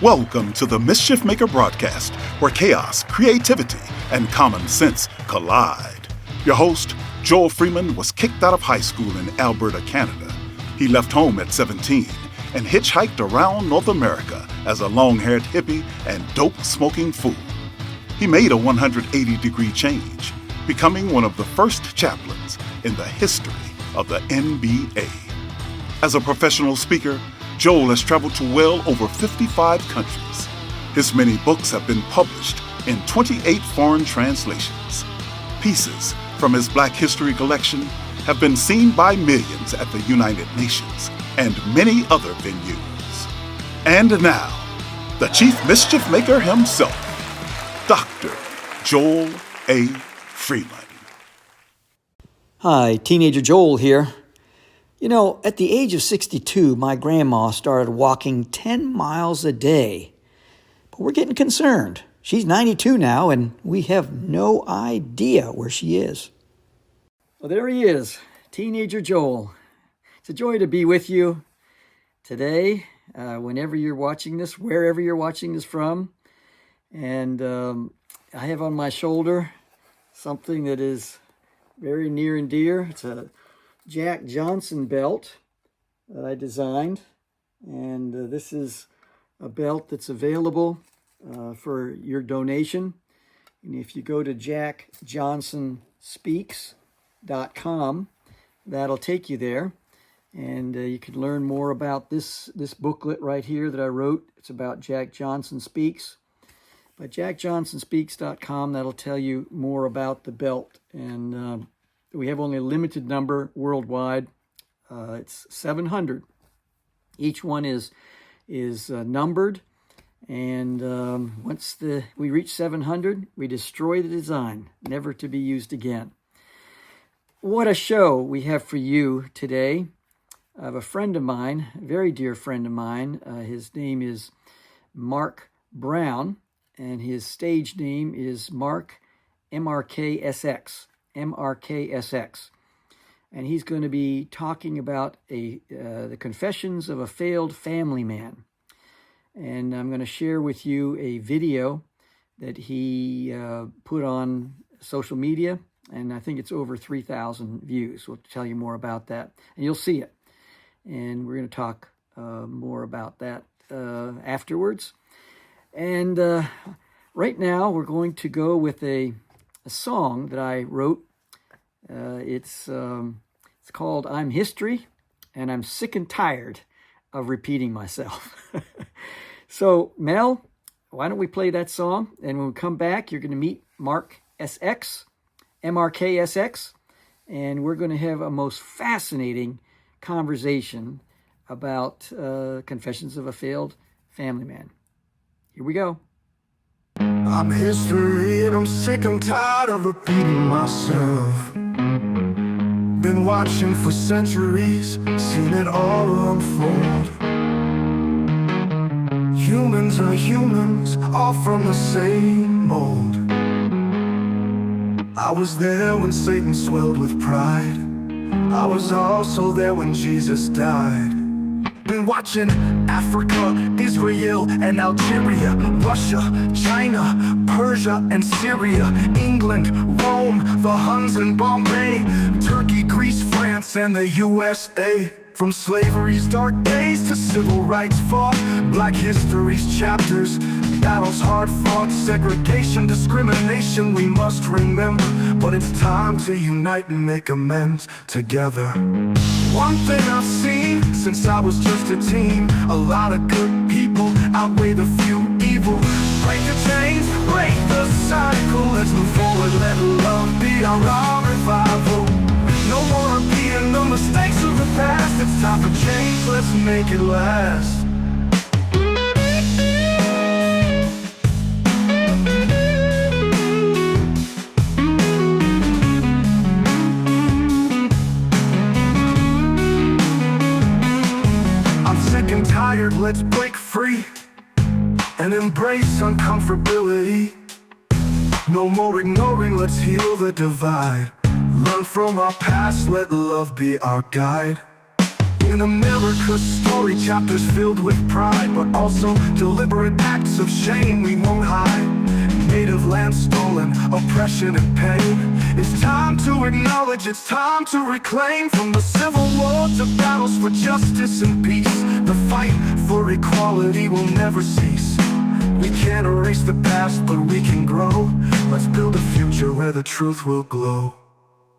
Welcome to the Mischief Maker broadcast, where chaos, creativity, and common sense collide. Your host, Joel Freeman, was kicked out of high school in Alberta, Canada. He left home at 17 and hitchhiked around North America as a long-haired hippie and dope-smoking fool. He made a 180-degree change, becoming one of the first chaplains in the history of the NBA. As a professional speaker, Joel has traveled to well over 55 countries. His many books have been published in 28 foreign translations. Pieces from his Black History collection have been seen by millions at the United Nations and many other venues. And now, the Chief Mischief Maker himself, Dr. Joel A. Freeman. Hi, Teenager Joel here. You know, at the age of 62, my grandma started walking 10 miles a day. But we're getting concerned. She's 92 now, and we have no idea where she is. Well, there he is, Teenager Joel. It's a joy to be with you today, whenever you're watching this, wherever you're watching this from. And I have on my shoulder something that is very near and dear. It's a Jack Johnson belt that I designed, and this is a belt that's available for your donation. And if you go to jackjohnsonspeaks.com, that'll take you there, and you can learn more about this booklet right here that I wrote. It's about Jack Johnson Speaks. But jackjohnsonspeaks.com, that'll tell you more about the belt. And we have only a limited number worldwide. It's 700. Each one is numbered, and once we reach 700, we destroy the design, never to be used again. What a show we have for you today. I have a friend of mine, a very dear friend of mine. His name is Mark Brown, and his stage name is Mark MRK SX. MRK SX, and he's going to be talking about the confessions of a failed family man. And I'm going to share with you a video that he put on social media, and I think it's over 3,000 views. We'll tell you more about that, and you'll see it. And we're going to talk more about that afterwards. And right now, we're going to go with a song that I wrote. It's called I'm History, and I'm sick and tired of repeating myself. So, Mel, why don't we play that song? And when we come back, you're going to meet Mark SX, MRK SX, and we're going to have a most fascinating conversation about Confessions of a Failed Family Man. Here we go. I'm history and I'm sick and tired of repeating myself. Been watching for centuries, seen it all unfold. Humans are humans, all from the same mold. I was there when Satan swelled with pride. I was also there when Jesus died. Been watching Africa, Israel, and Algeria, Russia, China, Persia, and Syria, England, Rome, the Huns and Bombay, Turkey, Greece, France, and the USA. From slavery's dark days to civil rights fought, Black history's chapters, battles hard fought, segregation, discrimination we must remember. But it's time to unite and make amends together. One thing I've seen since I was just a teen, a lot of good people outweigh the few evil. Break the chains, break the cycle, let's move forward, let love be our revival. No more repeating the mistakes of the past, it's time for change, let's make it last. Tired, let's break free and embrace uncomfortability. No more ignoring, let's heal the divide. Learn from our past, let love be our guide. In America's story, chapters filled with pride, but also deliberate acts of shame we won't hide. Native land stolen, oppression and pain. It's time to acknowledge, it's time to reclaim. From the Civil War to battles for justice and peace, the fight for equality will never cease. We can't erase the past, but we can grow. Let's build a future where the truth will glow.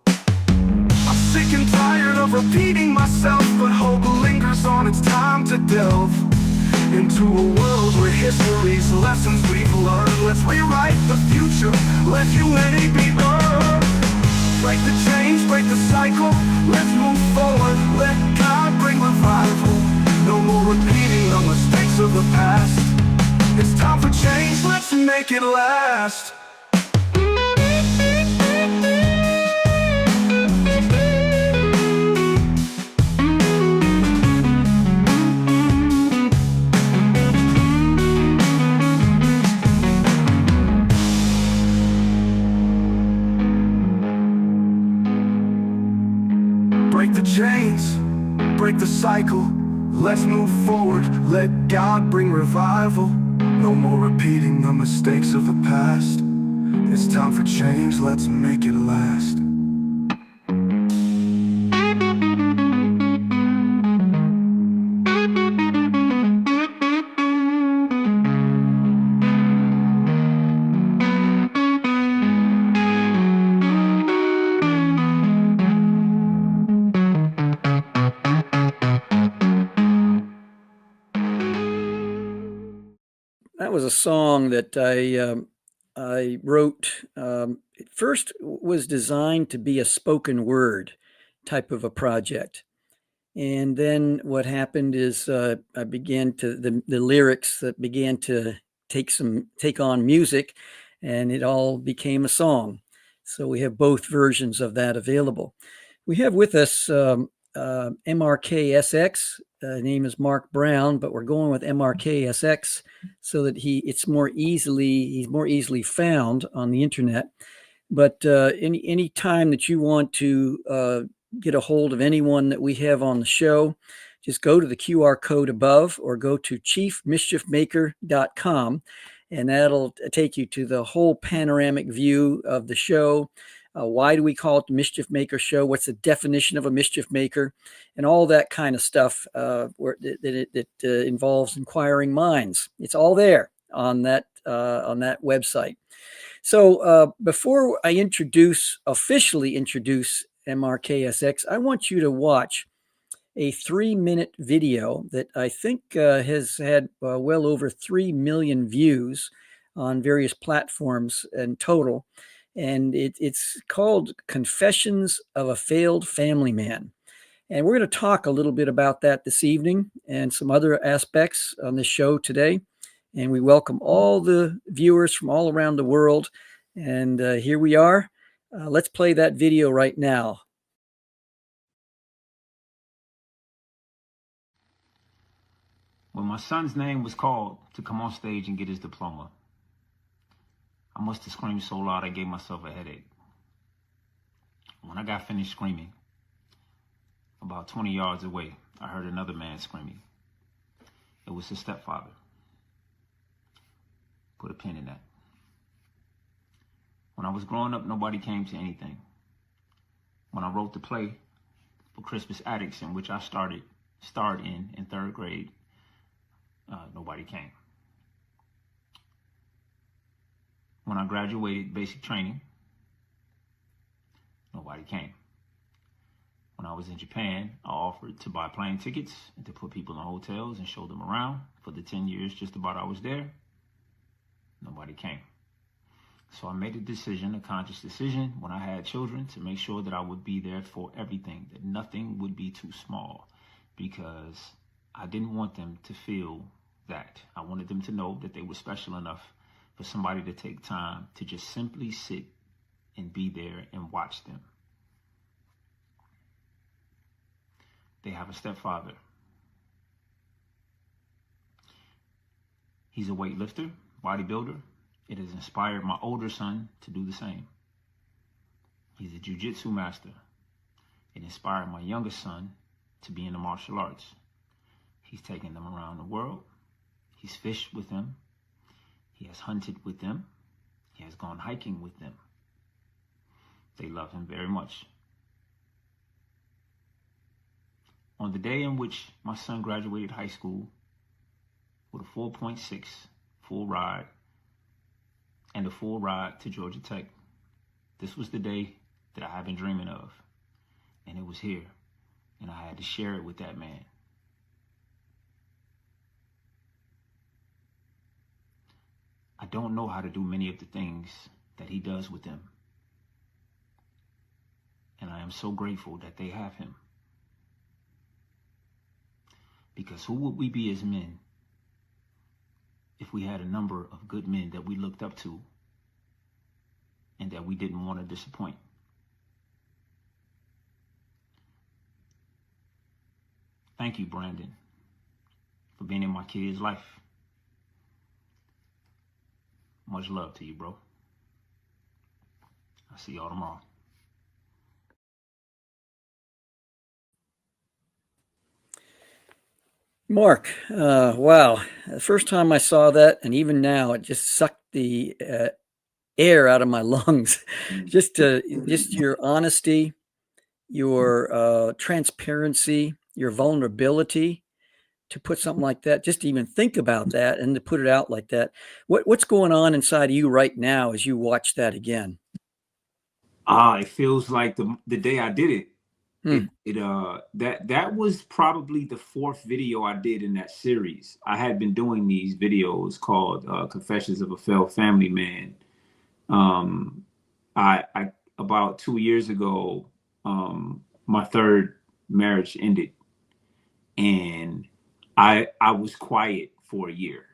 I'm sick and tired of repeating myself, but hope lingers on. It's time to delve into a world where history's lessons we've learned. Let's rewrite the future, let humanity be heard. Break the chains, break the cycle, let's move forward. Let God bring revival. No more repeating the mistakes of the past. It's time for change, let's make it last. Break the chains, break the cycle, let's move forward, let God bring revival. No more repeating the mistakes of the past. It's time for change, let's make it last. That was a song that I wrote. It first was designed to be a spoken word type of a project. And then what happened is I began to, the lyrics that began to take on music, and it all became a song. So we have both versions of that available. We have with us MRK SX. Name is Mark Brown, but we're going with MRK SX so that he's more easily found on the internet. But any time that you want to get a hold of anyone that we have on the show, just go to the QR code above or go to chiefmischiefmaker.com, and that'll take you to the whole panoramic view of the show. Why do we call it the Mischief Maker Show? What's the definition of a mischief maker? And all that kind of stuff that involves inquiring minds. It's all there on that website. So before I officially introduce MRKSX, I want you to watch a 3-minute video that I think has had well over 3 million views on various platforms in total. And it's called Confessions of a Failed Family Man. And we're going to talk a little bit about that this evening and some other aspects on the show today. And we welcome all the viewers from all around the world. And here we are. Let's play that video right now. When my son's name was called to come on stage and get his diploma, I must have screamed so loud I gave myself a headache. When I got finished screaming, about 20 yards away, I heard another man screaming. It was his stepfather. Put a pin in that. When I was growing up, nobody came to anything. When I wrote the play for Christmas Addicts, in which I starred in 3rd grade, nobody came. When I graduated basic training, nobody came. When I was in Japan, I offered to buy plane tickets and to put people in hotels and show them around. For the 10 years just about I was there, nobody came. So I made a conscious decision when I had children to make sure that I would be there for everything, that nothing would be too small, because I didn't want them to feel that. I wanted them to know that they were special enough for somebody to take time to just simply sit and be there and watch them. They have a stepfather. He's a weightlifter, bodybuilder. It has inspired my older son to do the same. He's a jiu-jitsu master. It inspired my youngest son to be in the martial arts. He's taken them around the world. He's fished with them. He has hunted with them. He has gone hiking with them. They love him very much. On the day in which my son graduated high school with a 4.6 full ride and a full ride to Georgia Tech, this was the day that I have been dreaming of. And it was here. And I had to share it with that man. I don't know how to do many of the things that he does with them. And I am so grateful that they have him. Because who would we be as men if we had a number of good men that we looked up to and that we didn't want to disappoint? Thank you, Brandon, for being in my kid's life. Much love to you, bro. I'll see y'all tomorrow. Mark, wow. The first time I saw that, and even now, it just sucked the air out of my lungs. Just your honesty, your transparency, your vulnerability to put something like that, just to even think about that and to put it out like that. What's going on inside of you right now as you watch that again? It feels like the day I did it. That was probably the fourth video I did in that series. I had been doing these videos called Confessions of a Failed Family Man. I about 2 years ago, my third marriage ended, and I was quiet for a year.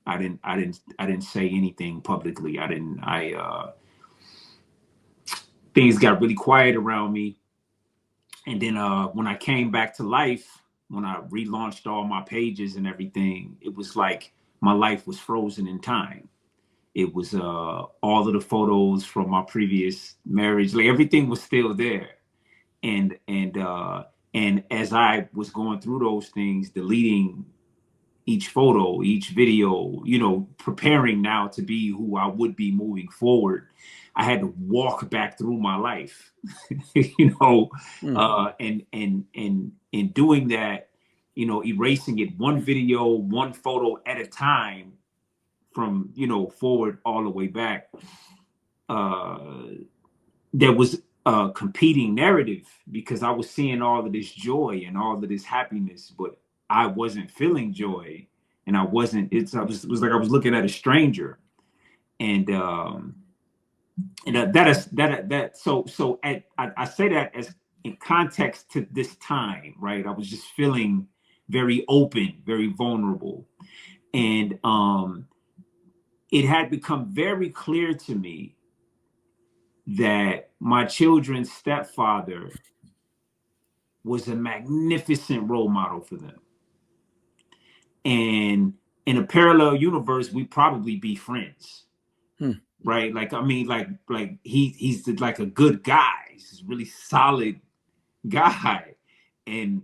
I didn't say anything publicly. Things got really quiet around me. And then when I came back to life, when I relaunched all my pages and everything, it was like my life was frozen in time. It was all of the photos from my previous marriage, like everything was still there. And as I was going through those things, deleting each photo, each video, preparing now to be who I would be moving forward, I had to walk back through my life, and in doing that, erasing it one video, one photo at a time from, forward all the way back. There was a competing narrative because I was seeing all of this joy and all of this happiness, but I wasn't feeling joy, and it was like I was looking at a stranger. And I say that as in context to this time, right? I was just feeling very open, very vulnerable. And it had become very clear to me that my children's stepfather was a magnificent role model for them. And in a parallel universe, we'd probably be friends. Right. Like, I mean, like he's like a good guy. He's a really solid guy. And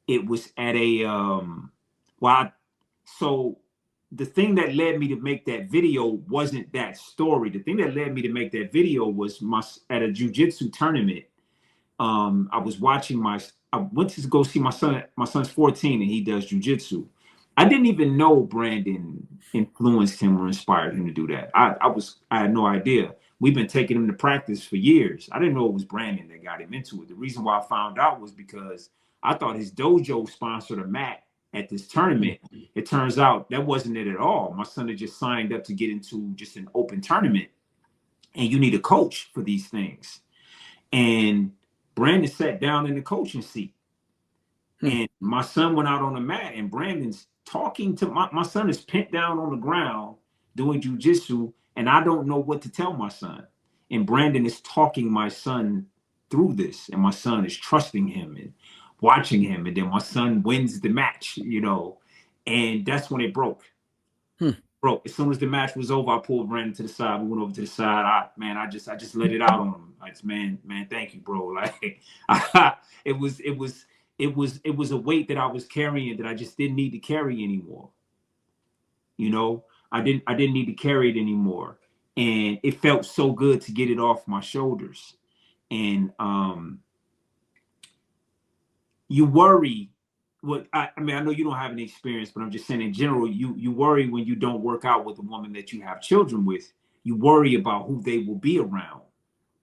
it was at so the thing that led me to make that video wasn't that story. The thing that led me to make that video was at a jiu-jitsu tournament. I was watching I went to go see my son. My son's 14 and he does jiu-jitsu. I didn't even know Brandon influenced him or inspired him to do that. I had no idea. We've been taking him to practice for years. I didn't know it was Brandon that got him into it. The reason why I found out was because I thought his dojo sponsored a mat at this tournament. It turns out that wasn't it at all. My son had just signed up to get into just an open tournament, and you need a coach for these things. And Brandon sat down in the coaching seat. And my son went out on the mat, and Brandon's talking to my son is pinned down on the ground doing jiu-jitsu, and I don't know what to tell my son. And Brandon is talking my son through this, and my son is trusting him and watching him. And then my son wins the match, and that's when it broke. bro, as soon as the match was over, I pulled Brandon to the side. We went over to the side. I just let it out on him. I just, man, thank you, bro. Like, it was a weight that I was carrying that I just didn't need to carry anymore. You know, I didn't need to carry it anymore, and it felt so good to get it off my shoulders. And you worry. I mean, I know you don't have any experience, but I'm just saying in general, you worry when you don't work out with a woman that you have children with. You worry about who they will be around.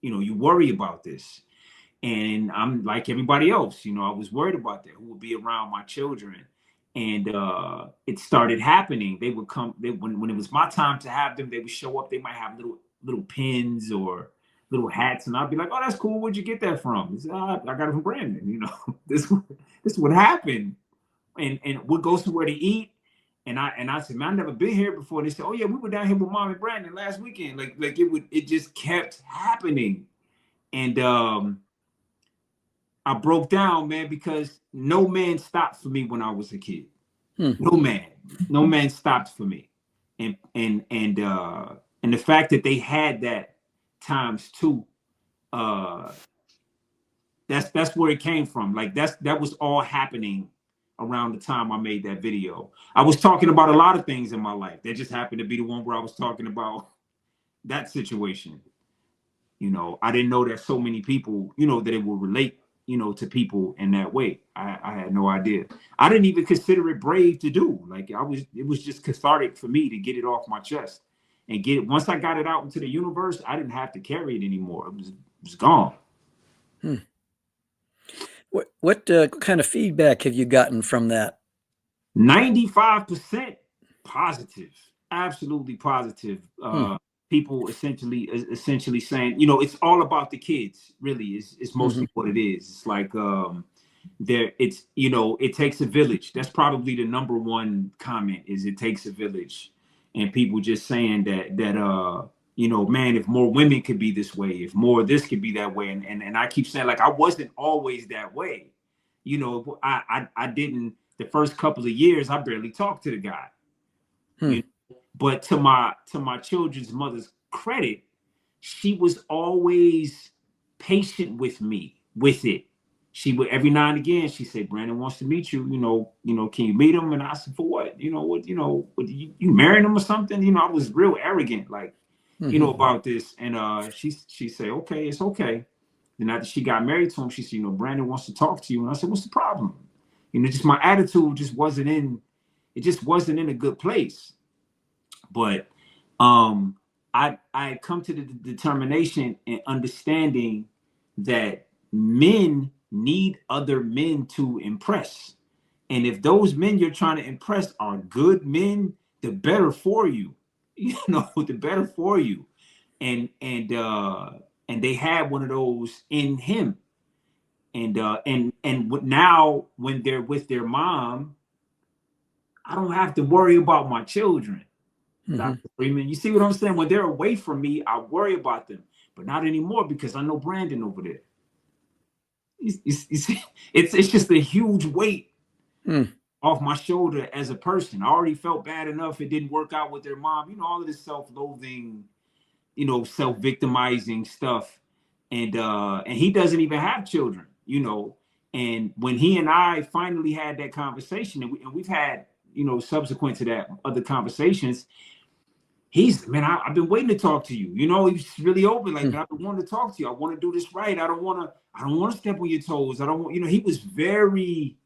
You know, you worry about this. And I'm like everybody else, you know, I was worried about that, who would be around my children. And it started happening. They would come, when it was my time to have them, they would show up. They might have little pins or little hats, and I'd be like, "Oh, that's cool. Where'd you get that from?" Said, I got it from Brandon. You know, this is what happened. And we'd go somewhere to eat, and I said, "Man, I've never been here before." They said, "Oh yeah, we were down here with Mom and Brandon last weekend." Like it just kept happening, and I broke down, man, because no man stopped for me when I was a kid. No man stopped for me, and the fact that they had that times two, that's where it came from. Like that was all happening around the time I made that video. I was talking about a lot of things in my life. That just happened to be the one where I was talking about that situation. You know, I didn't know that so many people, you know, that it will relate, you know, to people in that way. I had no idea. I didn't even consider it brave to do. Like it was just cathartic for me to get it off my chest and get it. Once I got it out into the universe, I didn't have to carry it anymore. It was gone. What kind of feedback have you gotten from that? 95% positive, absolutely positive. People essentially saying, you know, it's all about the kids. Really, is mostly what it is. It's like it's, you know, it takes a village. That's probably the number one comment, is it takes a village, and people just saying that you know, man, if more women could be this way, if more of this could be that way, and I keep saying, like, I wasn't always that way. You know, I didn't. The first couple of years, I barely talked to the guy. You know? But to my children's mother's credit, she was always patient with me with it. She would, every now and again, she said, "Brandon wants to meet you. You know, can you meet him?" And I said, "For what? You you marrying him or something?" You know, I was real arrogant, like, you know, about this. And she said, "Okay, it's okay." Then after she got married to him, she said, "You know, Brandon wants to talk to you." And I said, "What's the problem?" You know, just my attitude just wasn't in a good place. But I come to the determination and understanding that men need other men to impress. And if those men you're trying to impress are good men, the better for you. You know, the better for you. And they had one of those in him. And now when they're with their mom, I don't have to worry about my children. Dr. Freeman, you see what I'm saying? When they're away from me, I worry about them, but not anymore, because I know Brandon over there. You see, it's just a huge weight off my shoulder as a person. I already felt bad enough it didn't work out with their mom. You know, all of this self-loathing, you know, self-victimizing stuff. And he doesn't even have children, you know. And when he and I finally had that conversation, and we've had, you know, subsequent to that, other conversations, he's, "Man, I've been waiting to talk to you." You know, he's really open, like, "Man, I've been wanting to talk to you. I want to do this right. I don't want to step on your toes. I don't want," you know, he was very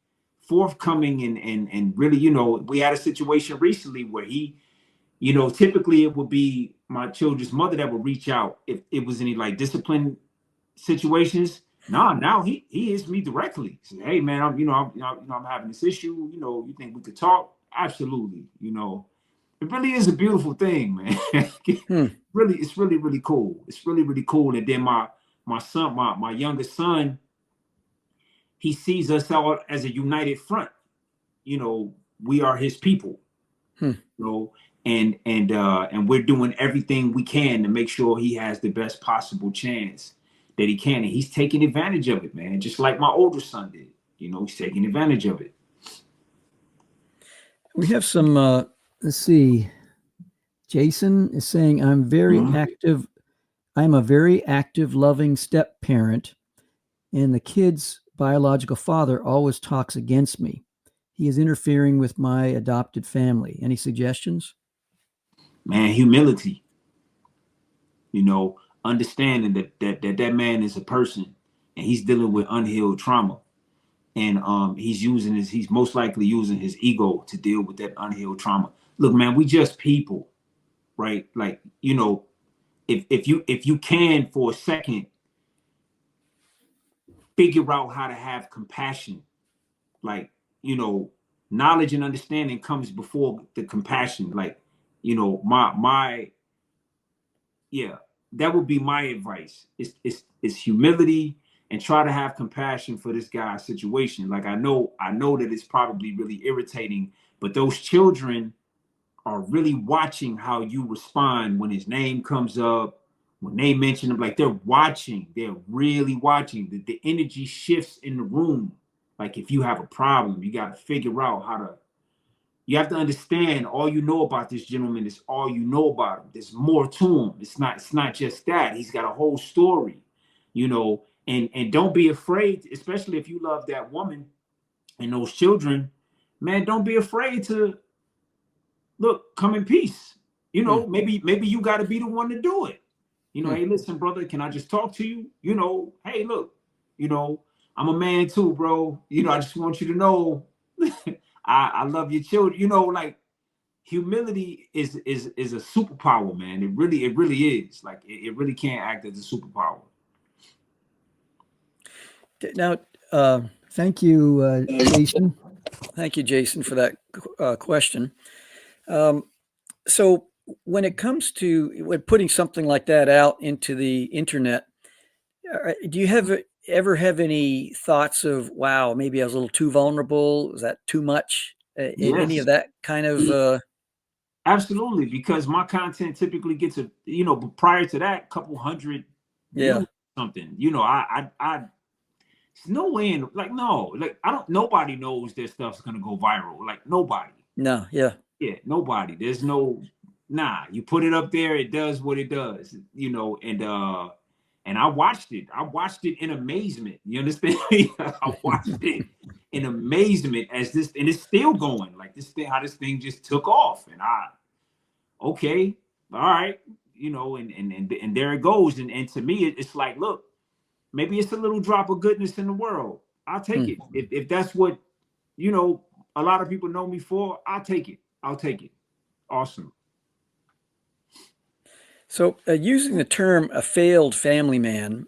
forthcoming and really, you know, we had a situation recently where he, you know, typically it would be my children's mother that would reach out if it was any like discipline situations. Now he hits me directly. He said, "Hey man, I'm having this issue. You know, you think we could talk?" Absolutely. You know, it really is a beautiful thing, man. Really, it's really, really cool. It's really, really cool. And then my son, my youngest son, he sees us all as a united front. You know, we are his people. You know, and we're doing everything we can to make sure he has the best possible chance that he can. And he's taking advantage of it, man. Just like my older son did. You know, he's taking advantage of it. We have some, let's see, Jason is saying, I'm very active. I'm a very active, loving step parent, and the kid's biological father always talks against me. He is interfering with my adopted family. Any suggestions? Man, humility. Understanding that man is a person and he's dealing with unhealed trauma. And he's most likely using his ego to deal with that unhealed trauma. Look, man, we just people, right? Like, if you can for a second figure out how to have compassion, like, knowledge and understanding comes before the compassion. Like, my yeah, that would be my advice. It's humility, and try to have compassion for this guy's situation. Like, I know that it's probably really irritating, but those children are really watching how you respond when his name comes up, when they mention him. Like, they're watching, they're really watching. The energy shifts in the room. Like, if you have a problem, you got to figure out how to. You have to understand, all you know about this gentleman is all you know about him. There's more to him. It's not just that. He's got a whole story, and don't be afraid, especially if you love that woman and those children, man, don't be afraid to come in peace. Maybe you got to be the one to do it. Hey, listen, brother, can I just talk to you? Hey, look, I'm a man too, bro. I just want you to know I love your children. Like, humility is a superpower, man. It really is. Like, it really can't act as a superpower. Now, thank you, Jason. Thank you, Jason, for that question. So when it comes to putting something like that out into the internet, do you ever have any thoughts of, wow, maybe I was a little too vulnerable? Is that too much? Yes. Any of that kind of? Absolutely, because my content typically gets but prior to that, couple hundred views, something. I it's no way in, like, no, like, nobody knows their stuff's gonna go viral. Like, nobody. No, yeah, nobody. There's no, you put it up there, it does what it does, and I watched it. I watched it in amazement. You understand? I watched it in amazement and it's still going. Like, how this thing just took off, and okay, all right, and there it goes. And to me, it's like, look, maybe it's a little drop of goodness in the world. I'll take it. If that's what, a lot of people know me for, I'll take it. Awesome. So using the term "a failed family man,"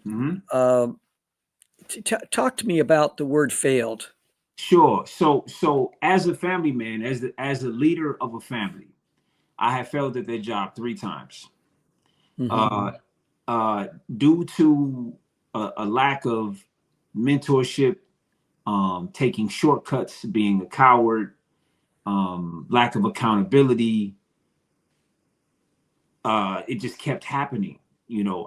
talk to me about the word "failed." Sure. So as a family man, as a leader of a family, I have failed at their job 3 times. Due to a lack of mentorship, taking shortcuts, being a coward, lack of accountability. It just kept happening.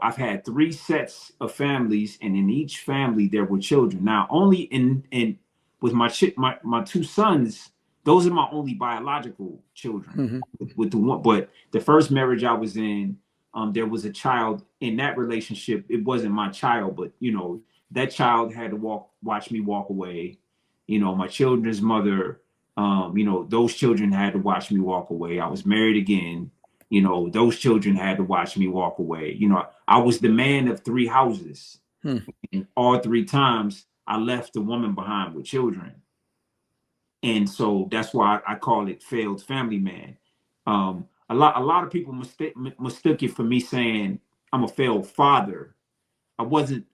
I've had 3 sets of families, and in each family there were children. Now, only in with my 2 sons, those are my only biological children. With the one, but the first marriage I was in, there was a child in that relationship. It wasn't my child, but that child had to watch me walk away. My children's mother, those children had to watch me walk away. I was married again. Those children had to watch me walk away. I was the man of 3 houses. And all 3 times I left the woman behind with children. And so that's why I call it failed family man. A lot of people mistook it for me saying I'm a failed father. I wasn't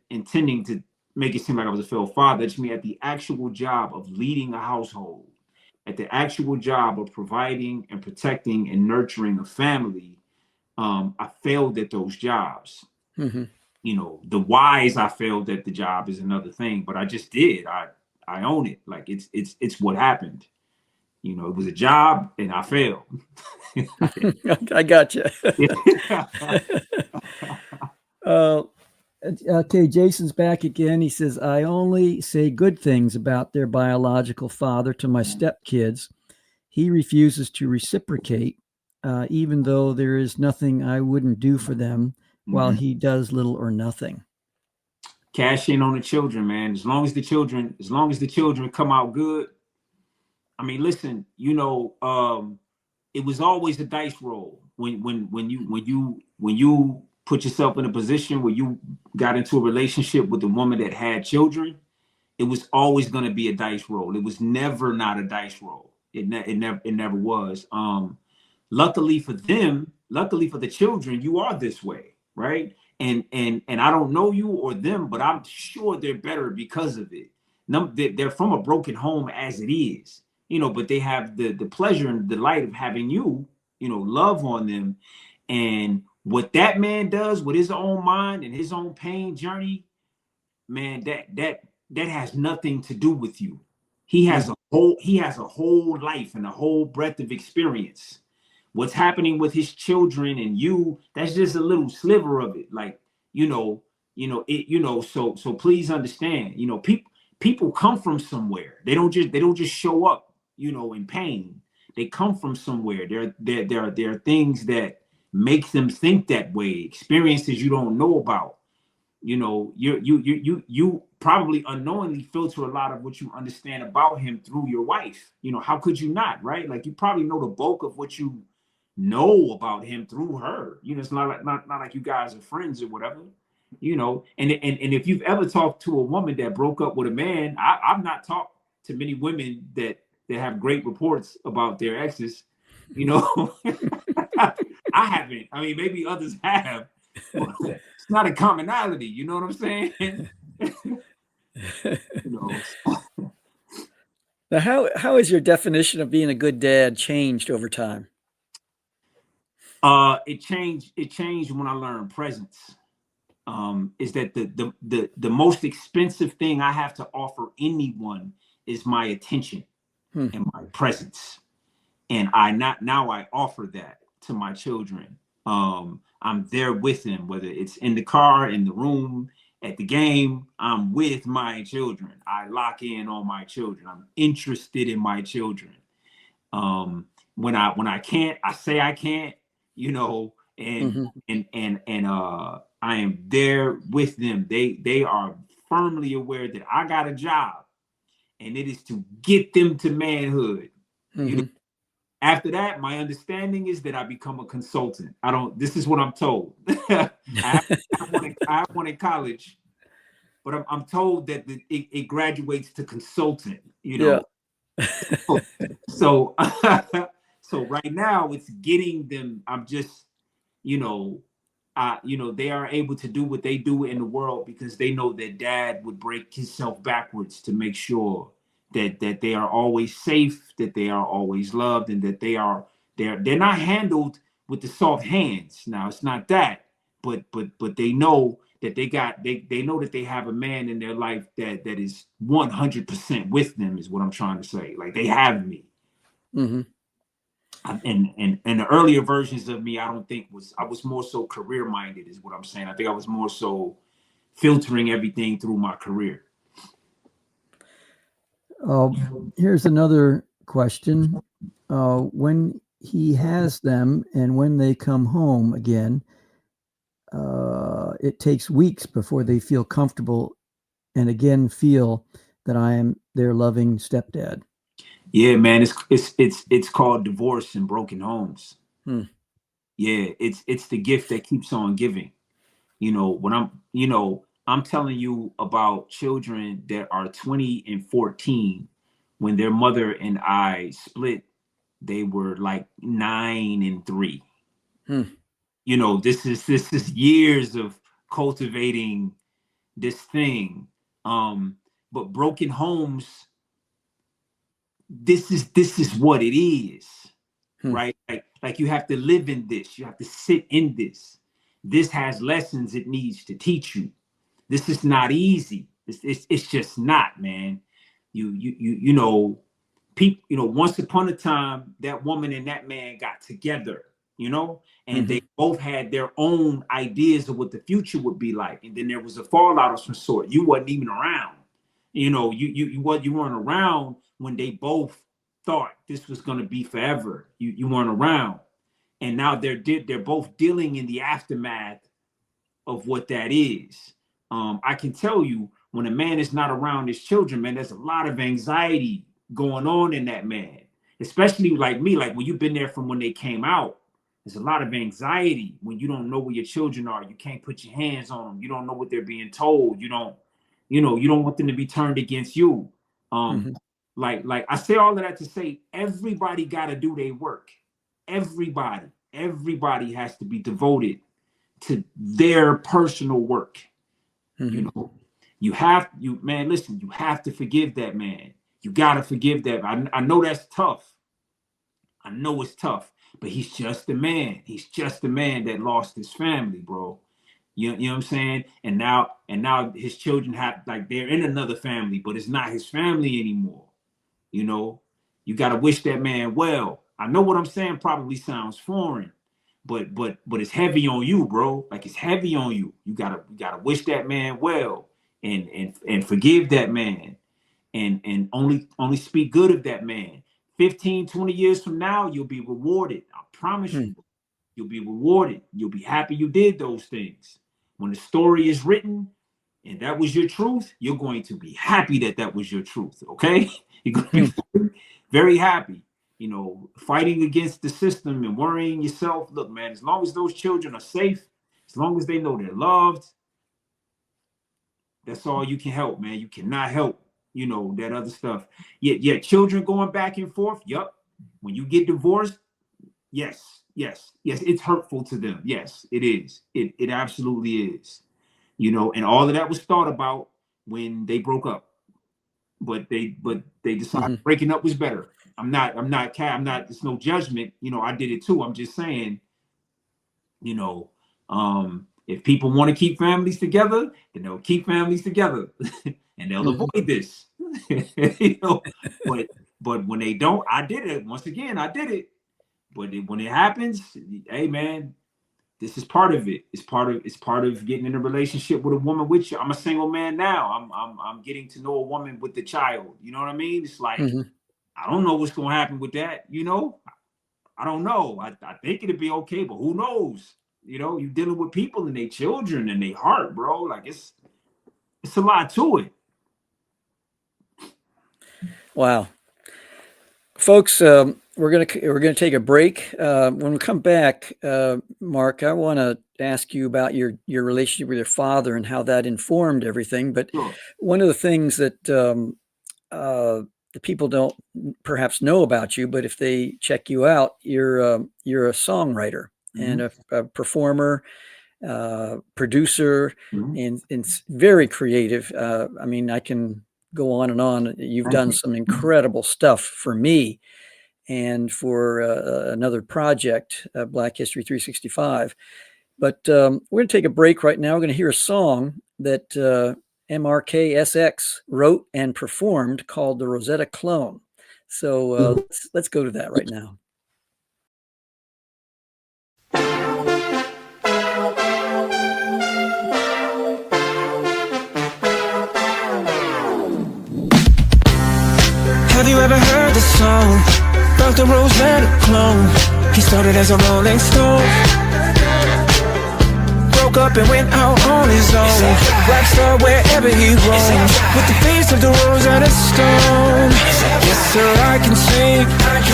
intending to make it seem like I was a failed father. It's me at the actual job of leading a household, at the actual job of providing and protecting and nurturing a family. I failed at those jobs. The whys I failed at the job is another thing, but I just did. I own it. Like, it's what happened. It was a job and I failed. I got you. Okay, Jason's back again. He says, I only say good things about their biological father to my stepkids. He refuses to reciprocate. even though there is nothing I wouldn't do for them, while he does little or nothing. Cash in on the children, man. As long as the children come out good. I mean, listen, it was always a dice roll when you put yourself in a position where you got into a relationship with a woman that had children. It was always going to be a dice roll. It was never not a dice roll. It never was. Luckily for them, luckily for the children, you are this way, right? And I don't know you or them, but I'm sure they're better because of it. They're from a broken home as it is, but they have the pleasure and delight of having you, love on them. And what that man does with his own mind and his own pain journey, man, that has nothing to do with you. He has a whole life and a whole breadth of experience. What's happening with his children and you, that's just a little sliver of it. Like, so please understand, people come from somewhere. They don't just show up, in pain. They come from somewhere. There are things that make them think that way, experiences you don't know about. You probably unknowingly filter a lot of what you understand about him through your wife. How could you not, right? Like, you probably know the bulk of what you know about him through her. It's not like you guys are friends or whatever. And if you've ever talked to a woman that broke up with a man, I've not talked to many women that have great reports about their exes. I haven't. I mean, maybe others have. It's not a commonality, you know what I'm saying? Now, how has your definition of being a good dad changed over time? It changed when I learned presence. Is that the most expensive thing I have to offer anyone is my attention and my presence. And I offer that to my children. I'm there with them, whether it's in the car, in the room, at the game. I'm with my children. I lock in on my children. I'm interested in my children. When I can't, I say I can't, and I am there with them. They are firmly aware that I got a job, and it is to get them to manhood. After that, my understanding is that I become a consultant. This is what I'm told. I have one in college, but I'm told that it graduates to consultant, Yeah. So right now it's getting them. I'm just, they are able to do what they do in the world because they know that dad would break himself backwards to make sure that they are always safe, that they are always loved, and that they're not handled with the soft hands. Now, it's not that, but they know that they know that they have a man in their life that is 100% with them, is what I'm trying to say. Like, they have me. And the earlier versions of me, I don't think I was more so career minded, is what I'm saying. I think I was more so filtering everything through my career. Here's another question. When he has them and when they come home again, it takes weeks before they feel comfortable and again feel that I am their loving stepdad. Yeah, man, it's called divorce and broken homes. Yeah, it's the gift that keeps on giving. When I'm telling you about children that are 20 and 14. When their mother and I split, they were like 9 and 3. This is years of cultivating this thing. But broken homes, this is what it is, right? Like you have to live in this. You have to sit in this. This has lessons it needs to teach you. This is not easy. It's just not, man. People, once upon a time, that woman and that man got together, and they both had their own ideas of what the future would be like. And then there was a fallout of some sort. You wasn't even around. You weren't around when they both thought this was going to be forever. You weren't around. and now they're both dealing in the aftermath of what that is. I can tell you, when a man is not around his children, man, there's a lot of anxiety going on in that man, especially like me, like when you've been there from when they came out. There's a lot of anxiety when you don't know where your children are. You can't put your hands on them. You don't know what they're being told. You don't want them to be turned against you. Like I say all of that to say, everybody got to do their work. Everybody has to be devoted to their personal work. You know, you have to forgive that man. You got to forgive that. I know that's tough. I know it's tough, but he's just a man. He's just a man that lost his family, bro. You know what I'm saying? And now his children they're in another family, but it's not his family anymore. You know, you got to wish that man well. I know what I'm saying probably sounds foreign, but it's heavy on you, bro. Like, it's heavy on you. You gotta wish that man well and forgive that man and only speak good of that man. 15, 20 years from now, you'll be rewarded. I promise you, you'll be rewarded. You'll be happy you did those things. When the story is written and that was your truth, you're going to be happy that was your truth, okay? You're going to be very happy. You know, fighting against the system and worrying yourself. Look, man, as long as those children are safe, as long as they know they're loved, that's all you can help, man. You cannot help, you know, that other stuff. Yeah, children going back and forth. Yup. When you get divorced, yes, it's hurtful to them. Yes, it is. It absolutely is. You know, and all of that was thought about when they broke up. But they decided breaking up was better. I'm not, it's no judgment. You know, I did it too. I'm just saying, you know, if people want to keep families together, then they'll keep families together and they'll avoid this. You know, but when they don't, I did it. Once again, I did it. But when it happens, hey man, this is part of it. It's part of getting in a relationship with a woman with you. I'm a single man now. I'm getting to know a woman with the child. You know what I mean? It's like, I don't know what's going to happen with that, you know? I don't know. I think it'd be okay, but who knows? You know, you're dealing with people and their children and their heart, bro. Like, it's a lot to it. Wow. Folks, we're gonna take a break. When we come back, Mark, I want to ask you about your relationship with your father and how that informed everything. But one of the things that the people don't perhaps know about you, but if they check you out, you're a songwriter and a performer, producer, and very creative. I mean, I can go on and on. You've done some incredible stuff for me and for another project, Black History 365. But we're going to take a break right now. We're going to hear a song that MRK SX wrote and performed called the Rosetta Clone. So let's go to that right now. Have you ever heard the song about the Rosetta Clone? He started as a Rolling Stone, broke up and went out on his own. Rap star wherever he roams, with the face of the Rosetta Stone. Yes sir, I can sing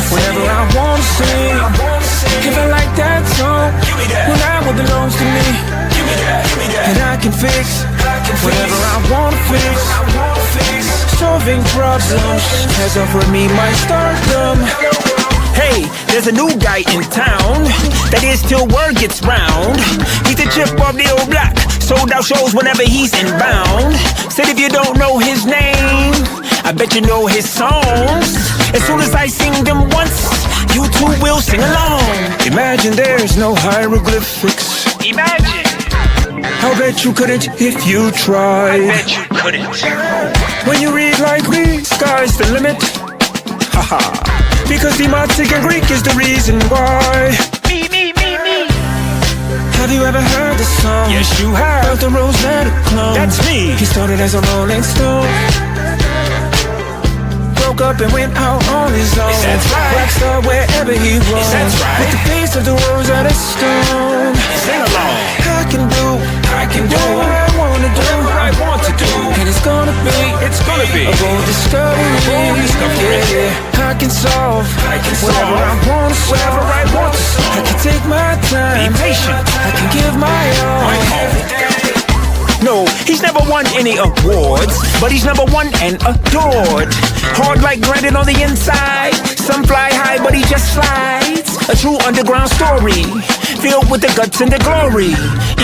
whenever I want to sing. If I like that song, well now it belongs to me. And I can fix whatever I want to fix. Solving problems has offered me my stardom. Hey, there's a new guy in town. That is till word gets round. He's the chip of the old block, sold out shows whenever he's inbound. Said if you don't know his name, I bet you know his songs. As soon as I sing them once, you too will sing along. Imagine there's no hieroglyphics. Imagine. I'll bet you couldn't if you tried. I bet you couldn't. When you read like me, sky's the limit. Haha. Because Demotic and Greek is the reason why. Me. Have you ever heard the song? Yes, you have. About the Rosetta Clone. That's me. He started as a Rolling Stone, broke up and went out on his own. That's right. Rap star wherever wherever he roams. That's right. With the face of the Rosetta Stone. Sing along. I can do what I wanna do, what I want to do, and it's gonna be a bold discovery. Yeah. I can solve whatever I want to solve. I can take my time, be patient. I can give my all. No, he's never won any awards, but he's number one and adored. Hard like granite on the inside. Some fly high, but he just slides. A true underground story, filled with the guts and the glory.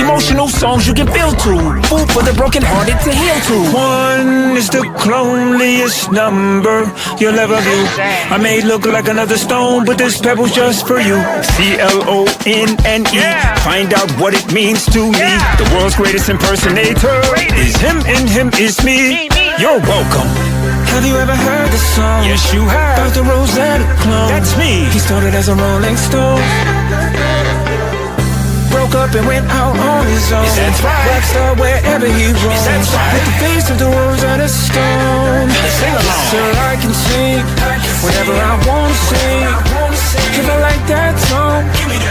Emotional songs you can feel to. Food for the broken-hearted to heal to. One is the loneliest number you'll ever view. I may look like another stone, but this pebble's just for you. CLONNE. Find out what it means to me. The world's greatest impersonator is him and him is me. You're welcome. Have you ever heard the song? Yes, you have. About the Rosetta clone. That's me. He started as a Rolling Stone, broke up and went out on his own. That's right. Rockstar wherever he roams. That's right. With the face of the Rosetta Stone. Sing along. Sir, I can sing whenever I want to sing. If I like that song,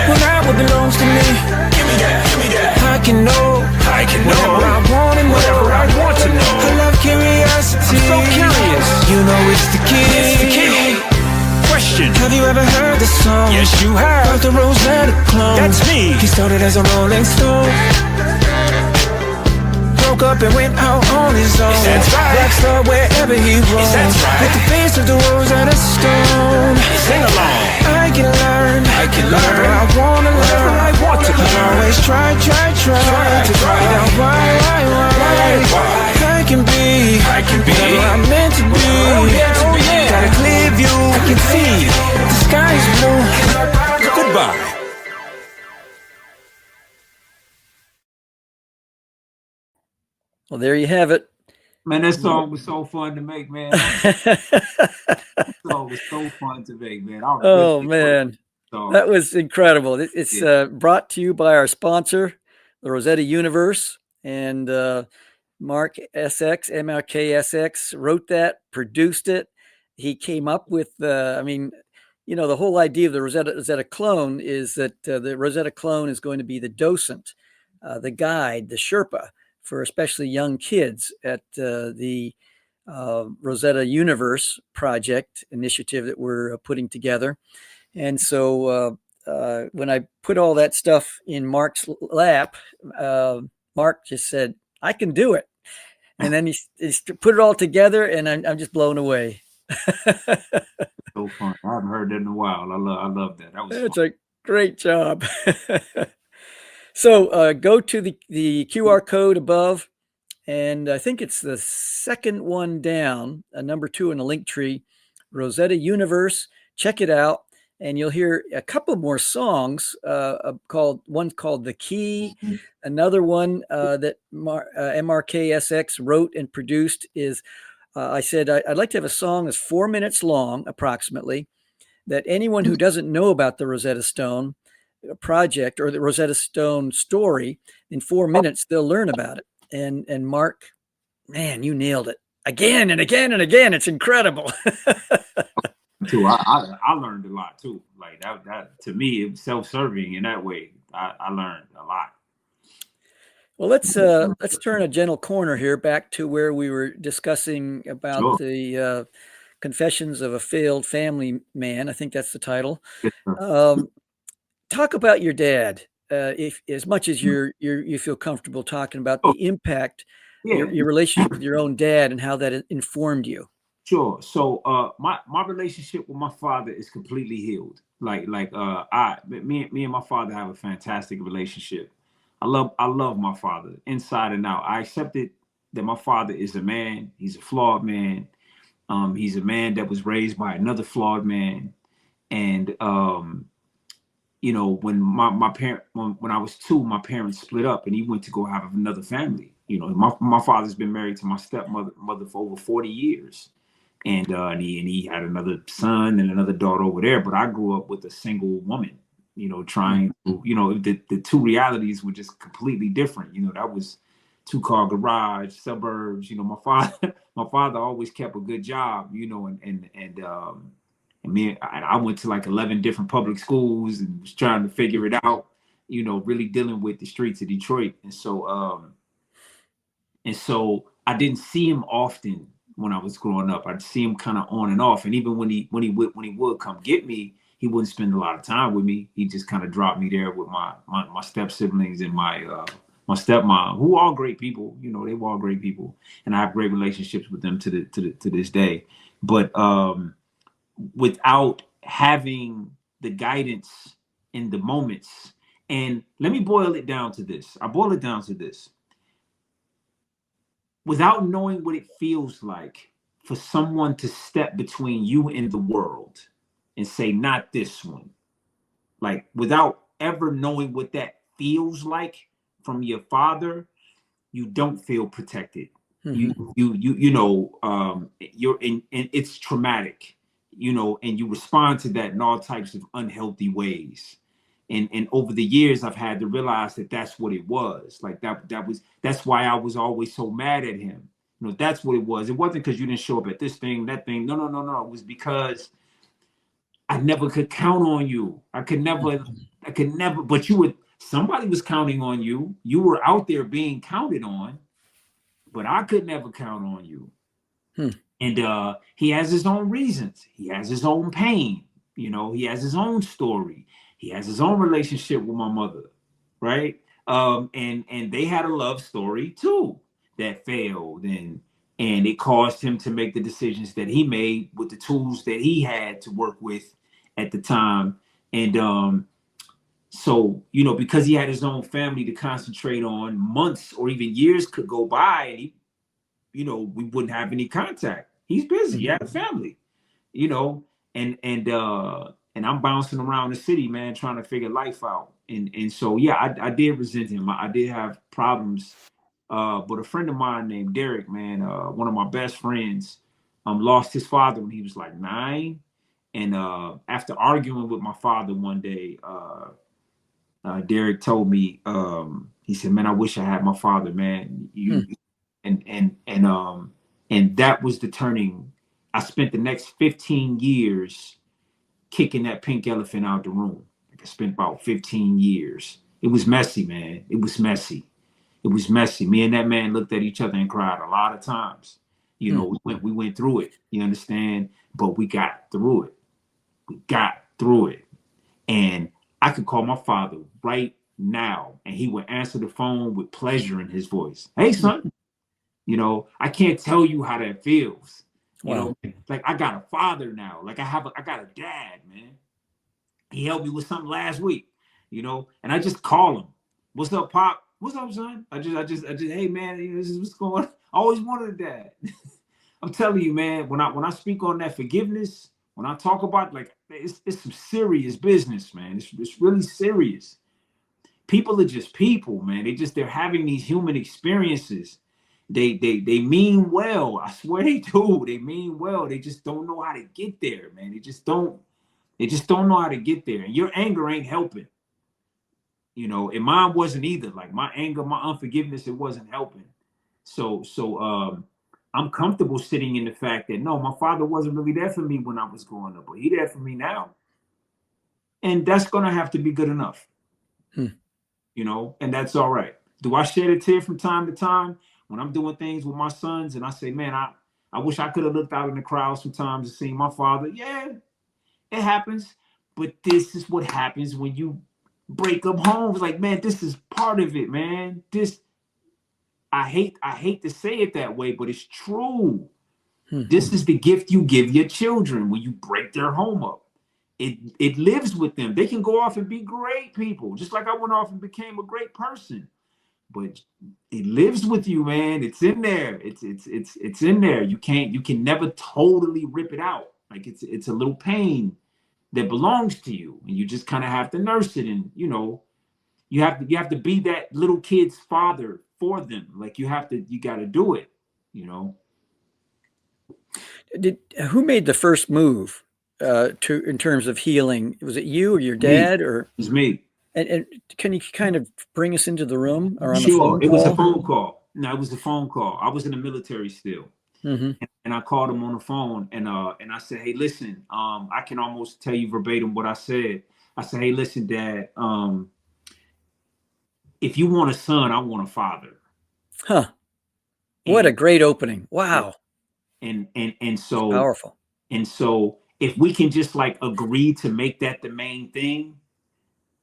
well, that what belongs to me. Give me that. I can know whatever I want and whatever I want to know. I love curiosity. I'm so curious. You know it's the key. Question. Have you ever heard the song? Yes, you have. About the Rosetta clone. That's me. He started as a Rolling Stone, broke up and went out on his own. That's right. Rockstar wherever he roams. That's right. With the face of the Rosetta Stone. Sing along. I can learn whatever I wanna learn. I want to learn. Always try to find out why. I can be whatever I'm meant to be. Got a clear view. I can see the sky is blue. Goodbye. Well, there you have it. Man, that song was so fun to make, man. That song was so fun to make, man. Oh, man. That was incredible. It's brought to you by our sponsor, the Rosetta Universe, and Mark SX, MRK SX, wrote that, produced it. He came up with, the whole idea of the Rosetta clone is that the Rosetta clone is going to be the docent, the guide, the Sherpa, for especially young kids at the Rosetta Universe project initiative that we're putting together. And so when I put all that stuff in Mark's lap, Mark just said, I can do it. And then he put it all together, and I'm just blown away. So fun. I haven't heard that in a while. I love that. That was It's fun. a great job. So go to the QR code above, and I think it's the second one down, number 2 in the link tree, Rosetta Universe. Check it out, and you'll hear a couple more songs one's called The Key. Another one that MRK SX wrote and produced is, I said, I'd like to have a song that's 4 minutes long, approximately, that anyone who doesn't know about the Rosetta Stone project or the Rosetta Stone story, in 4 minutes they'll learn about it. And Mark, man, you nailed it again and again and again. It's incredible. Too. I learned a lot too. Like that to me, it was self-serving in that way. I learned a lot. Well, let's turn a gentle corner here back to where we were discussing about the Confessions of a Failed Family Man. I think that's the title. Talk about your dad, if as much as you feel comfortable talking about the impact, your relationship with your own dad and how that informed you. Sure. So my relationship with my father is completely healed. Me and my father have a fantastic relationship. I love my father inside and out. I accepted that my father is a man. He's a flawed man. He's a man that was raised by another flawed man. And when when I was 2, my parents split up, and he went to go have another family. My father's been married to my stepmother for over 40 years. And he had another son and another daughter over there. But I grew up with a single woman, trying to, the two realities were just completely different. That was 2-car garage, suburbs. My father always kept a good job, And I went to like 11 different public schools and was trying to figure it out, you know, really dealing with the streets of Detroit. And so I didn't see him often when I was growing up. I'd see him kind of on and off. And even when he would come get me, he wouldn't spend a lot of time with me. He just kind of dropped me there with my step siblings and my stepmom, who are all great people. You know, they were all great people, and I have great relationships with them to this day. But without having the guidance in the moments, and let me boil it down to this. I boil it down to this. Without knowing what it feels like for someone to step between you and the world and say, not this one. Like, without ever knowing what that feels like from your father, you don't feel protected. Mm-hmm. You're in, and it's traumatic, you know, and you respond to that in all types of unhealthy ways. And over the years, I've had to realize that that's what it was. Like that's why I was always so mad at him. You know, that's what it was. It wasn't because you didn't show up at this thing, that thing. No. It was because I never could count on you. I could never, but somebody was counting on you. You were out there being counted on, but I could never count on you. And he has his own reasons. He has his own pain. You know, he has his own story. He has his own relationship with my mother, right? And they had a love story too that failed, and it caused him to make the decisions that he made with the tools that he had to work with at the time. And so, you know, because he had his own family to concentrate on, months or even years could go by, and he, you know, we wouldn't have any contact. He's busy. He had a family, you know, and I'm bouncing around the city, man, trying to figure life out. And so, yeah, I did resent him. I did have problems. But a friend of mine named Derek, man, one of my best friends, lost his father when he was like 9. And after arguing with my father one day, Derek told me, he said, man, I wish I had my father, man. And that was the turning. I spent the next 15 years kicking that pink elephant out the room. Like I spent about 15 years. It was messy, man. It was messy. Me and that man looked at each other and cried a lot of times. You know, we went through it. You understand? But we got through it. And I could call my father right now, and he would answer the phone with pleasure in his voice. Hey, son. You know, I can't tell you how that feels. You know, like I got a father now. Like I got a dad, man. He helped me with something last week, you know, and I just call him. What's up, Pop? What's up, son? I just, hey, man, this is what's going on. I always wanted a dad. I'm telling you, man, when I speak on that forgiveness, when I talk about, like, it's some serious business, man. It's really serious. People are just people, man. They're having these human experiences. They mean well. I swear they do. They mean well. They just don't know how to get there, man. They just don't know how to get there. And your anger ain't helping. You know, and mine wasn't either. Like my anger, my unforgiveness, it wasn't helping. So I'm comfortable sitting in the fact that no, my father wasn't really there for me when I was growing up, but he's there for me now. And that's gonna have to be good enough. You know, and that's all right. Do I shed a tear from time to time when I'm doing things with my sons and I say, man, I wish I could have looked out in the crowd sometimes and seen my father? Yeah, it happens. But this is what happens when you break up homes. Like, man, this is part of it, man. I hate to say it that way, but it's true. This is the gift you give your children when you break their home up. It lives with them. They can go off and be great people, just like I went off and became a great person. But it lives with you, man. It's in there. It's in there. You can never totally rip it out. Like it's a little pain that belongs to you, and you just kind of have to nurse it. And you know, you have to be that little kid's father for them. Like you got to do it. You know. Who made the first move in terms of healing? Was it you or your dad? Or it was me. And can you kind of bring us into the room or on Sure. the phone call? It was a phone call. No, it was a phone call. I was in the military still. And I called him on the phone, and I said, hey, listen, I can almost tell you verbatim what I said. I said, hey, listen, Dad, if you want a son, I want a father. Huh. What a great opening. Wow. And That's so powerful. And so if we can just like agree to make that the main thing,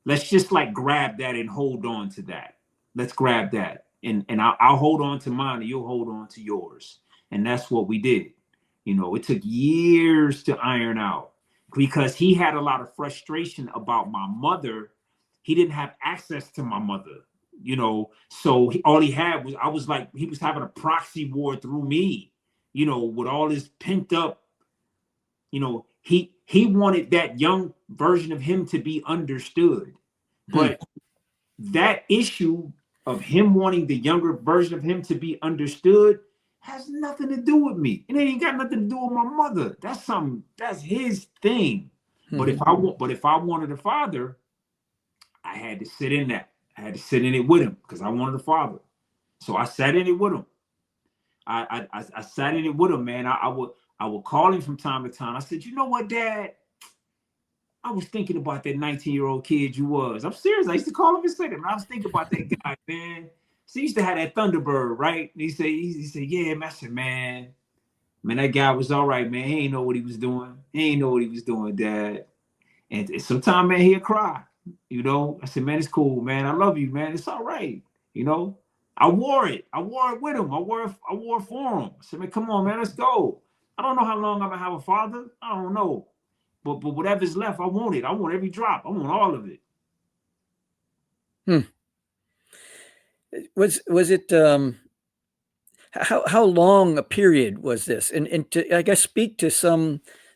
let's just like grab that and hold on to that. Let's grab that. And I'll hold on to mine and you'll hold on to yours. And that's what we did. You know, it took years to iron out because he had a lot of frustration about my mother. He didn't have access to my mother, you know, so all he had was, I was like, he was having a proxy war through me, you know, with all this pent up, you know, he wanted that young version of him to be understood. But that issue of him wanting the younger version of him to be understood has nothing to do with me. It ain't got nothing to do with my mother. That's his thing. But if I wanted a father, I had to sit in that. I had to sit in it with him because I wanted a father. So I sat in it with him. I sat in it with him, man. I would call him from time to time. I said, you know what, Dad? I was thinking about that 19-year-old kid you was. I'm serious. I used to call him and say that. I was thinking about that guy, man. So he used to have that Thunderbird, right? And he said, yeah, man. I said, man, that guy was all right, man. He ain't know what he was doing. He ain't know what he was doing, Dad. And sometimes, man, he'll cry. You know, I said, man, it's cool, man. I love you, man. It's all right. You know, I wore it. I wore it with him. I wore it for him. I said, man, come on, man, let's go. I don't know how long I'm gonna have a father. I don't know. But whatever's left, I want it. I want every drop. I want all of it. Was it how long a period was this? And to, I guess, speak to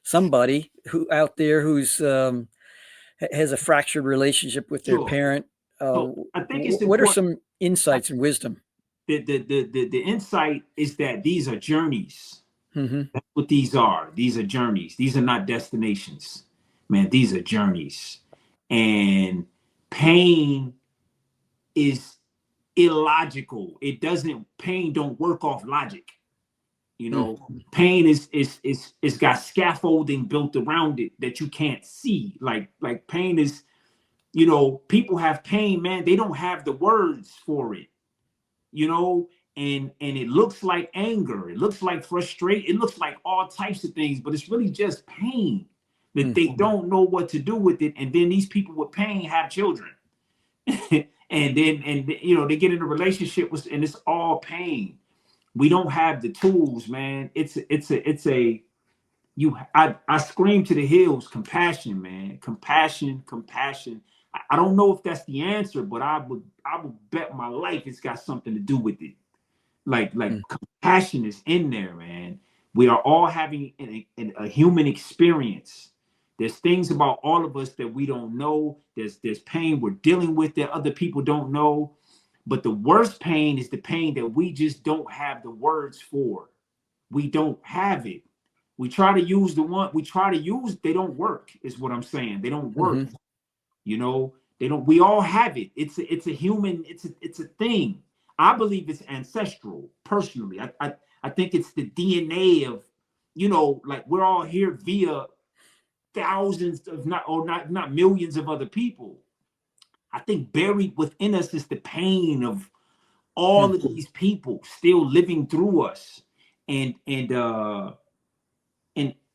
somebody who out there who's has a fractured relationship with their parent. I think it's what are some insights and wisdom? The insight is that these are journeys. That's what these are. These are journeys. These are not destinations, man. These are journeys. And pain is illogical. Pain don't work off logic. You know, pain is got scaffolding built around it that you can't see. Like pain is, you know, people have pain, man. They don't have the words for it, you know. And it looks like anger, it looks like frustration, it looks like all types of things, but it's really just pain that they don't know what to do with it. And then these people with pain have children, and you know, they get in a relationship with, and it's all pain. We don't have the tools, man. I scream to the hills, compassion, man, compassion. I don't know if that's the answer, but I would bet my life it's got something to do with it. Like compassion is in there, man. We are all having a human experience. There's things about all of us that we don't know. There's pain we're dealing with that other people don't know. But the worst pain is the pain that we just don't have the words for. We don't have it. We try to use they don't work, is what I'm saying. They don't work. You know, they don't. We all have it. It's a human, it's a thing. I believe it's ancestral, personally. I think it's the DNA of, you know, like we're all here via thousands of not millions of other people. I think buried within us is the pain of all of these people still living through us. And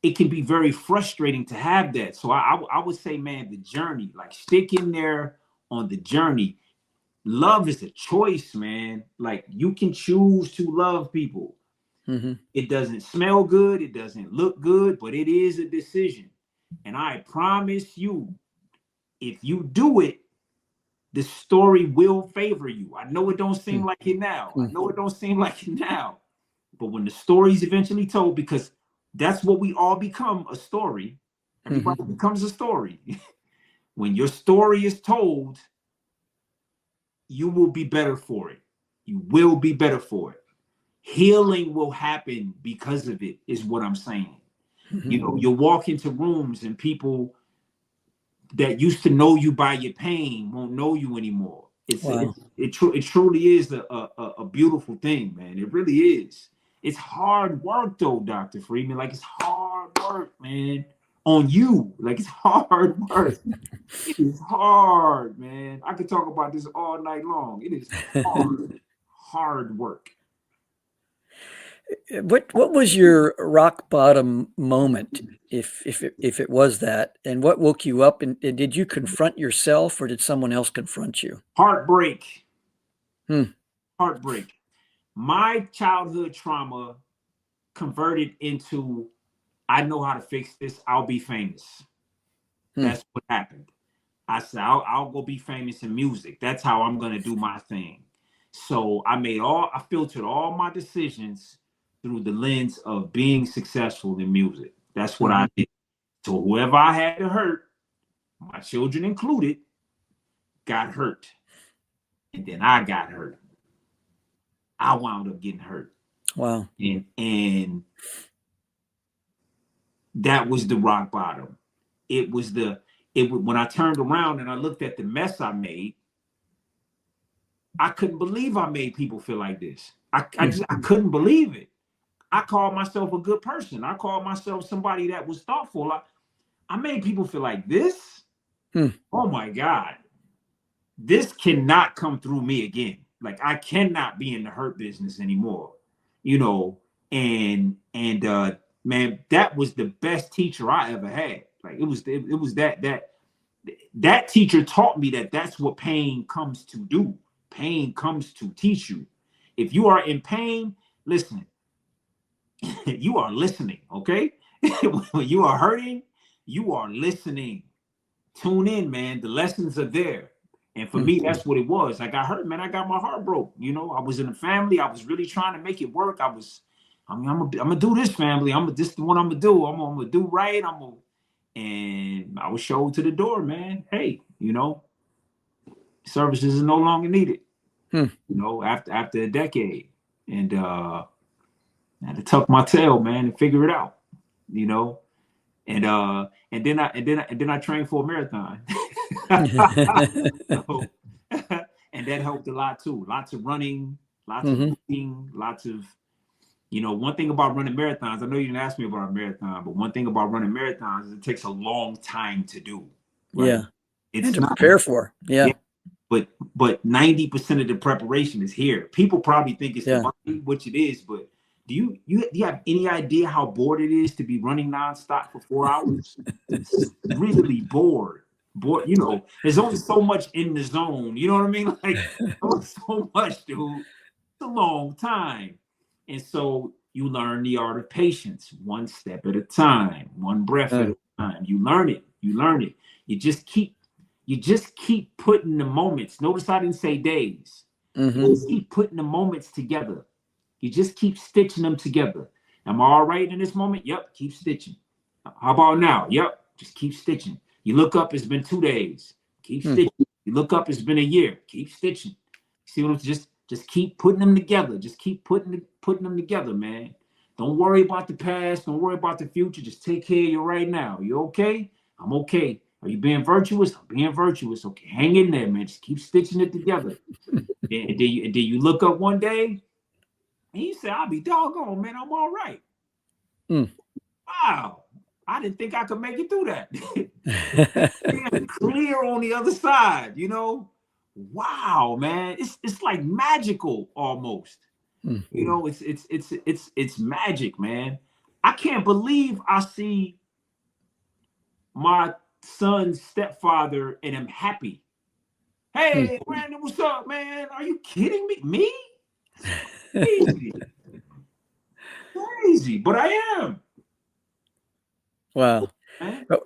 it can be very frustrating to have that. So I would say, man, the journey, like stick in there on the journey. Love is a choice, man. Like you can choose to love people. It doesn't smell good. It doesn't look good, but it is a decision. And I promise you, if you do it, the story will favor you. I know it don't seem like it now. But when the story's eventually told, because that's what we all become, a story. Everybody becomes a story. When your story is told, you will be better for it. You will be better for it. Healing will happen because of it, is what I'm saying. You know, you'll walk into rooms and people that used to know you by your pain won't know you anymore. It truly is a beautiful thing, man. It really is. It's hard work though, Dr. Freeman. Like, it's hard work, man. On you. Like, it's hard work. It is hard, man. I could talk about this all night long. It is hard work. What was your rock bottom moment, if it was that, and what woke you up? And did you confront yourself, or did someone else confront you? Heartbreak. Heartbreak. My childhood trauma converted into, I know how to fix this. I'll be famous. That's what happened. I said, I'll go be famous in music. That's how I'm going to do my thing. So I filtered all my decisions through the lens of being successful in music. That's what I did. So whoever I had to hurt, my children included, got hurt. And then I got hurt. I wound up getting hurt. Wow. And that was the rock bottom. When I turned around and I looked at the mess I made, I couldn't believe I made people feel like this. I couldn't believe it. I called myself a good person. I called myself somebody that was thoughtful. I made people feel like this. Oh my God. This cannot come through me again. Like, I cannot be in the hurt business anymore. You know, and man, that was the best teacher I ever had. Like, it was that teacher taught me that that's what pain comes to do. Pain comes to teach you. If you are in pain, listen. You are listening, okay? When you are hurting, you are listening. Tune in, man. The lessons are there. And for me, that's what it was. I got hurt, man. I got my heart broke. You know, I was in a family. I was really trying to make it work. I'm gonna do this, family. This is the one I'm gonna do. I'm gonna do right. And I was showed to the door, man. Hey, you know, services is no longer needed. You know, after a decade, and I had to tuck my tail, man, and figure it out. You know, and then I trained for a marathon. So, and that helped a lot too. Lots of running, lots of moving, lots of, you know, one thing about running marathons, I know you didn't ask me about a marathon, but one thing about running marathons is it takes a long time to do. Right? Yeah. It's and to not, prepare for. Yeah. But 90% of the preparation is here. People probably think it's the money, which it is, but do you have any idea how bored it is to be running nonstop for 4 hours? It's really bored. You know, there's only so much in the zone. You know what I mean? Like, so much, dude. It's a long time. And so you learn the art of patience, one step at a time, one breath at a time. You learn it. You just keep putting the moments. Notice I didn't say days. You just keep putting the moments together. You just keep stitching them together. Am I all right in this moment? Yep, keep stitching. How about now? Yep, just keep stitching. You look up, it's been 2 days. Keep stitching. You look up, it's been a year. Keep stitching. See what I'm just keep putting them together. Just keep putting them together, man. Don't worry about the past. Don't worry about the future. Just take care of you right now. You okay? I'm okay. Are you being virtuous? I'm being virtuous. Okay, hang in there, man. Just keep stitching it together. and then you look up one day, and you say, I'll be doggone, man. I'm all right. Wow. I didn't think I could make it through that. Clear on the other side, you know? Wow, man. It's like magical almost. You know, it's magic, man. I can't believe I see my son's stepfather and I'm happy. Hey, Brandon, what's up, man? Are you kidding me? Me? Crazy, but I am. Wow.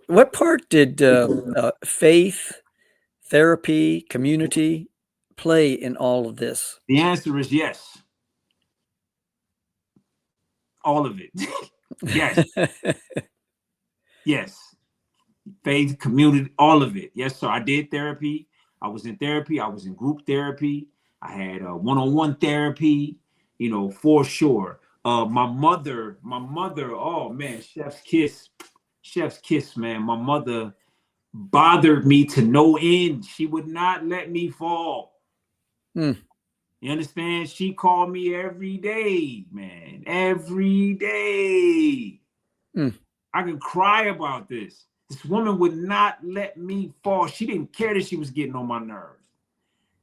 What part did faith, therapy, community play in all of this? The answer is yes. All of it. Yes. Yes. Faith, community, all of it. Yes, sir. I did therapy. I was in therapy. I was in group therapy. I had one-on-one therapy, you know, for sure. My mother, oh man, chef's kiss, man. My mother bothered me to no end. She would not let me fall. You understand? She called me every day, man. Every day. I could cry about this. This woman would not let me fall. She didn't care that she was getting on my nerves.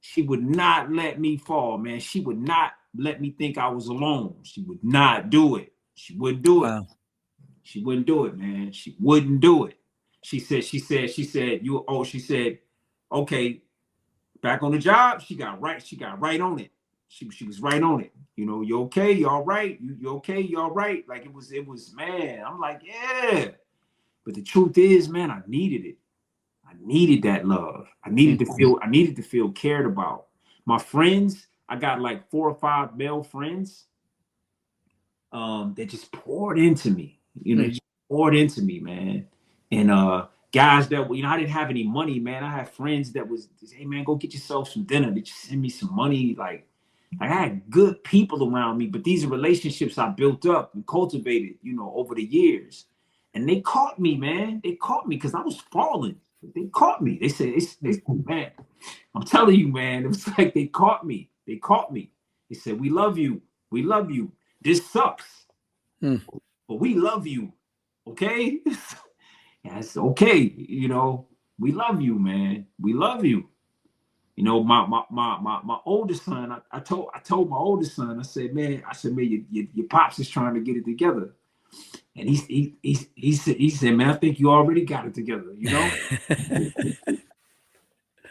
She would not let me fall, man. She would not let me think I was alone. She would not do it. She wouldn't do it. She wouldn't do it, man. She wouldn't do it. She said, okay, back on the job. She got right on it. She was right on it. You know, you okay? You all right? You okay? You all right? Like it was, man. I'm like, yeah. But the truth is, man, I needed it. I needed that love. I needed to feel cared about. My friends, I got like 4 or 5 male friends that just poured into me. You know, just poured into me, man. And guys that, you know, I didn't have any money, man. I had friends that was, hey, man, go get yourself some dinner. They just send me some money. Like I had good people around me, but these are relationships I built up and cultivated, you know, over the years. And they caught me, man. They caught me because I was falling. They caught me. They said, man, I'm telling you, man, it was like they caught me. They caught me. They said, we love you. We love you. This sucks. But we love you. Okay? That's okay. You know, we love you, man. We love you. You know, my oldest son, I told my oldest son, I said, man, your pops is trying to get it together. And he said, man, I think you already got it together, you know?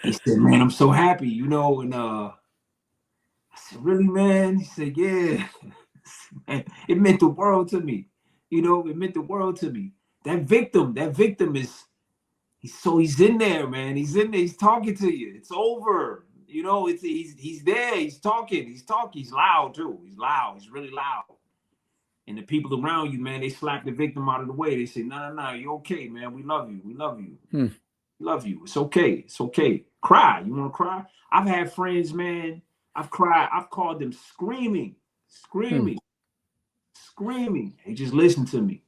He said, man, I'm so happy, you know? And I said, really, man? He said, yeah. Man, it meant the world to me. You know, it meant the world to me. That victim is, he's in there, man. He's in there. He's talking to you. It's over. You know, he's there. He's talking. He's loud, too. He's loud. He's really loud. And the people around you, man, they slap the victim out of the way. They say, no, you're okay, man. We love you. We love you. We love you. It's okay. It's okay. Cry. You want to cry? I've had friends, man. I've cried. I've called them screaming. They just listen to me.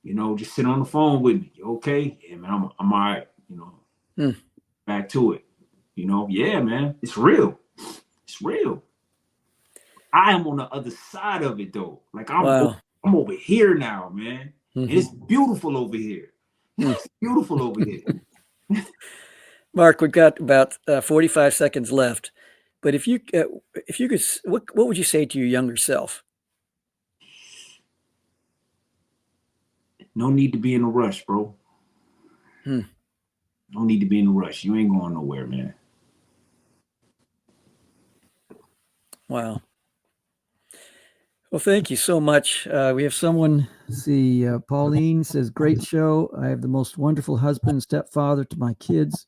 You know, just sit on the phone with me. You okay? Yeah, man, I'm all right. You know, back to it. You know, yeah, man. It's real. It's real. I am on the other side of it, though. Like, I'm over here now, man. And it's beautiful over here. It's beautiful over here. Mark, we've got about 45 seconds left. But if you could, what would you say to your younger self? No need to be in a rush, bro. No need to be in a rush. You ain't going nowhere, man. Wow. Well, thank you so much. We have someone, Pauline says, great show. I have the most wonderful husband and stepfather to my kids,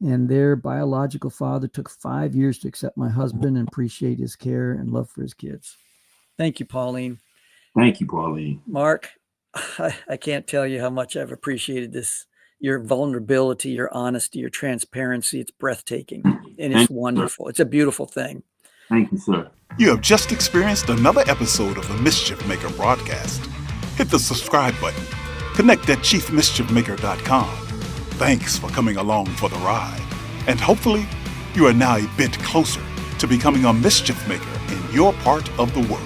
and their biological father took 5 years to accept my husband and appreciate his care and love for his kids. Thank you, Pauline. Thank you, Pauline. Mark, I can't tell you how much I've appreciated this. Your vulnerability, your honesty, your transparency, it's breathtaking, and it's wonderful. It's a beautiful thing. Thank you, sir. You have just experienced another episode of the Mischief Maker broadcast. Hit the subscribe button. Connect at chiefmischiefmaker.com. Thanks for coming along for the ride. And hopefully, you are now a bit closer to becoming a mischief maker in your part of the world.